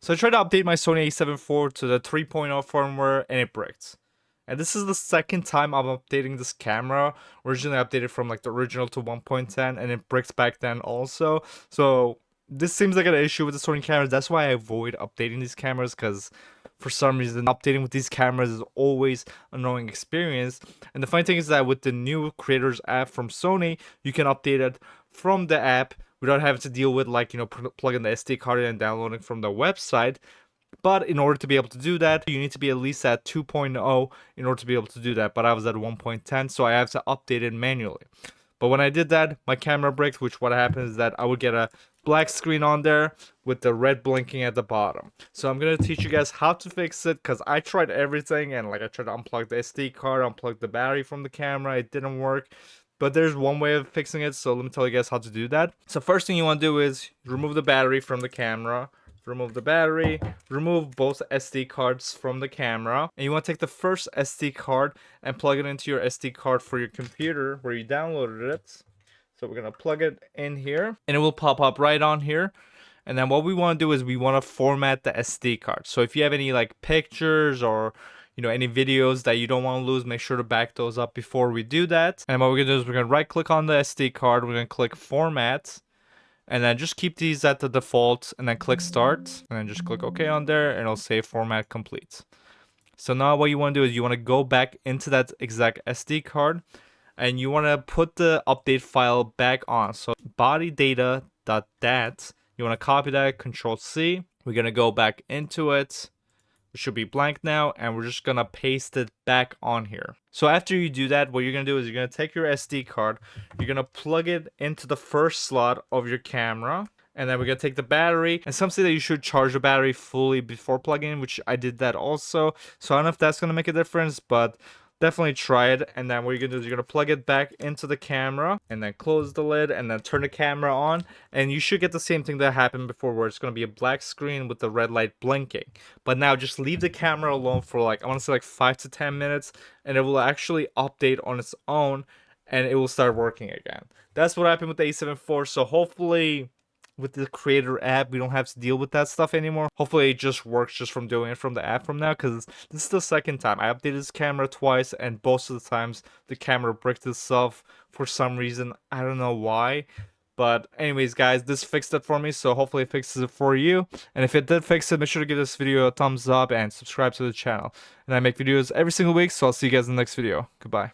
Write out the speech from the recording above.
So I tried to update my Sony a7 IV to the 3.0 firmware and it bricked. And this is the second time I'm updating this camera. Originally I updated from like the original to 1.10 and it bricked back then also. So this seems like an issue with the Sony cameras. That's why I avoid updating these cameras, because for some reason updating with these cameras is always an annoying experience. And the funny thing is that with the new creators app from Sony, you can update it from the app without having to deal with, like, plugging the SD card in and downloading from the website. But in order to be able to do that, you need to be at least at 2.0 in order to be able to do that. But I was at 1.10, so I have to update it manually. But when I did that, my camera bricked, which what happens is that I would get a black screen on there with the red blinking at the bottom. So I'm going to teach you guys how to fix it, because I tried everything, and like I tried to unplug the SD card, unplug the battery from the camera, it didn't work. But there's one way of fixing it, so let me tell you guys how to do that. So first thing you want to do is remove the battery from the camera. Remove the battery, remove both SD cards from the camera, and you want to take the first SD card and plug it into your SD card for your computer where you downloaded it. So we're going to plug it in here, and it will pop up right on here. And then what we want to do is we want to format the SD card. So if you have any like pictures or any videos that you don't want to lose, make sure to back those up before we do that. And what we're going to do is we're going to right click on the SD card, we're going to click format, and then just keep these at the default, and then click start, and then just click OK on there, and it'll say format complete. So now what you want to do is you want to go back into that exact SD card, and you want to put the update file back on. So body data.dat, you want to copy that, Control C. We're going to go back into it. It should be blank now, and we're just going to paste it back on here. So after you do that, what you're going to do is you're going to take your SD card, you're going to plug it into the first slot of your camera, and then we're going to take the battery. And some say that you should charge the battery fully before plugging in, which I did that also. So I don't know if that's going to make a difference, but definitely try it. And then what you're going to do is you're going to plug it back into the camera, and then close the lid, and then turn the camera on. And you should get the same thing that happened before, where it's going to be a black screen with the red light blinking. But now just leave the camera alone for I want to say 5 to 10 minutes, and it will actually update on its own, and it will start working again. That's what happened with the A7 IV. So hopefully with the creator app, we don't have to deal with that stuff anymore. Hopefully it just works just from doing it from the app from now, because this is the second time. I updated this camera twice, and both of the times the camera bricked itself for some reason. I don't know why. But anyways, guys, this fixed it for me, so hopefully it fixes it for you. And if it did fix it, make sure to give this video a thumbs up and subscribe to the channel. And I make videos every single week, so I'll see you guys in the next video. Goodbye.